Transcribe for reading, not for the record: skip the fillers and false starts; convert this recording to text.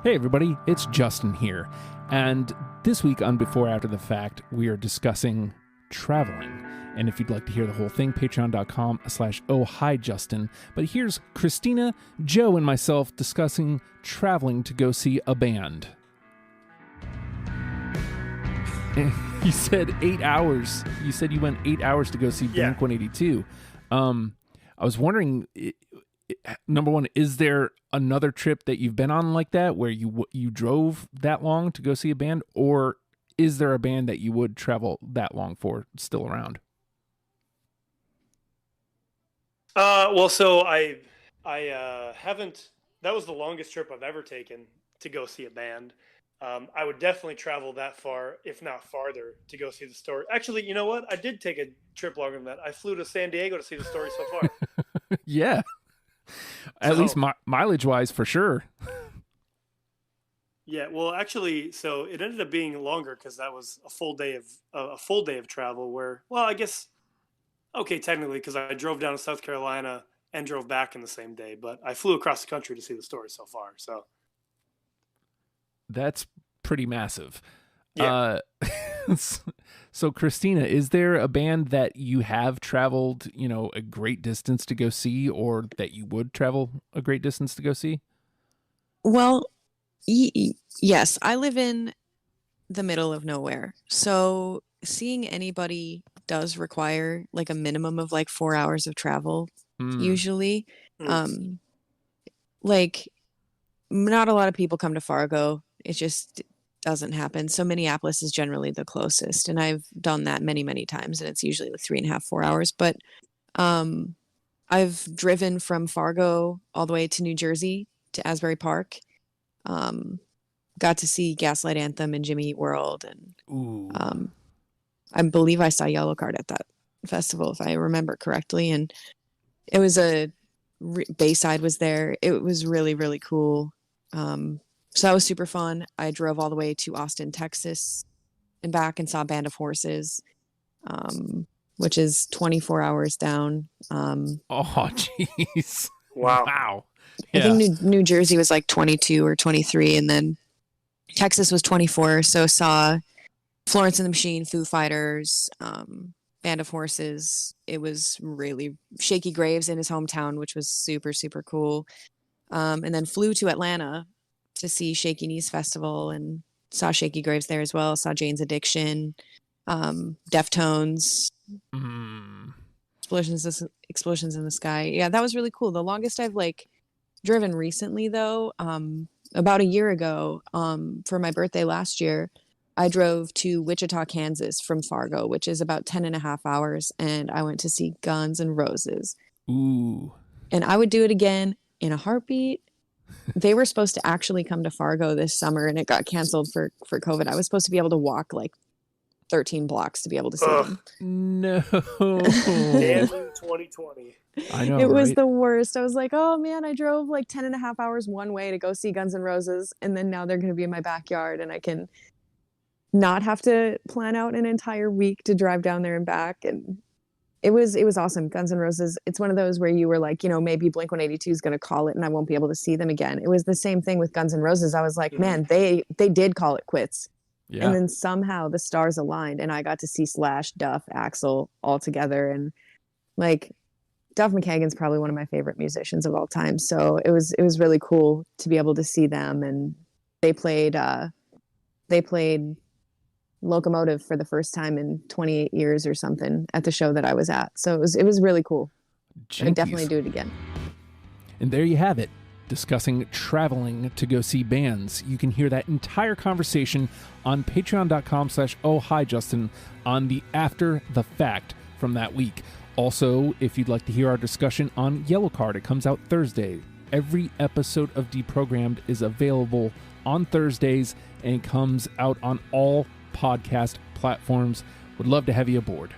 Hey everybody, it's Justin here, and this week on Before After the Fact, we are discussing traveling. And if you'd like to hear the whole thing, patreon.com/ohhijustin. But here's Christina, Joe, and myself discussing traveling to go see a band. You said 8 hours. You said you went 8 hours to go see Blink-182. I was wondering, number one, is there another trip that you've been on like that where you drove that long to go see a band, or is there a band that you would travel that long for still around? So I haven't. That was the longest trip I've ever taken to go see a band. I would definitely travel that far, if not farther, to go see the Story. Actually, you know what? I did take a trip longer than that. I flew to San Diego to see the Story so far. Yeah. At least mileage-wise, for sure. Yeah, well, actually, so it ended up being longer because that was a full day of travel. Where, well, I guess, okay, technically, because I drove down to South Carolina and drove back in the same day, but I flew across the country to see the Story so far. So that's pretty massive. Yeah. So, Christina, is there a band that you have traveled, a great distance to go see, or that you would travel a great distance to go see? Well, yes, I live in the middle of nowhere. So seeing anybody does require like a minimum of like 4 hours of travel, usually. Like not a lot of people come to Fargo. It just doesn't happen. So Minneapolis is generally the closest, and I've done that many, many times, and it's usually like 3.5, 4 hours. But I've driven from Fargo all the way to New Jersey to Asbury Park. Got to see Gaslight Anthem and Jimmy Eat World, and I believe I saw Yellowcard at that festival, if I remember correctly. And it was Bayside was there. It was really, really cool. So that was super fun. I drove all the way to Austin, Texas and back and saw Band of Horses, which is 24 hours down. Oh, jeez. Wow. I think New Jersey was like 22 or 23, and then Texas was 24. So saw Florence and the Machine, Foo Fighters, Band of Horses. It was really Shaky Graves in his hometown, which was super, super cool. And then flew to Atlanta to see Shaky Knees Festival and saw Shaky Graves there as well. Saw Jane's Addiction, Deftones, Explosions in the Sky. Yeah, that was really cool. The longest I've driven recently, though, about a year ago, for my birthday last year, I drove to Wichita, Kansas from Fargo, which is about 10.5 hours, and I went to see Guns N' Roses. Ooh. And I would do it again in a heartbeat. They were supposed to actually come to Fargo this summer, and it got canceled for COVID. I was supposed to be able to walk 13 blocks to be able to see them. No. Damn you, 2020. I know, it was the worst. I was like, oh man, I drove 10.5 hours one way to go see Guns N' Roses, and then now they're going to be in my backyard, and I can not have to plan out an entire week to drive down there and back. And it was awesome. Guns N' Roses, it's one of those where you were like, maybe Blink-182 is going to call it and I won't be able to see them again. It was the same thing with Guns N' Roses. I was like, man, they did call it quits. Yeah. And then somehow the stars aligned, and I got to see Slash, Duff, Axl all together. And Duff McKagan's probably one of my favorite musicians of all time. So it was really cool to be able to see them. And they played Locomotive for the first time in 28 years or something at the show that I was at. So it was really cool. I'd definitely do it again. And there you have it, discussing traveling to go see bands. You can hear that entire conversation on patreon.com/ohhijustin on the After the Fact from that week. Also, if you'd like to hear our discussion on Yellowcard, it comes out Thursday. Every episode of Deprogrammed is available on Thursdays, and it comes out on all podcast platforms. Would love to have you aboard.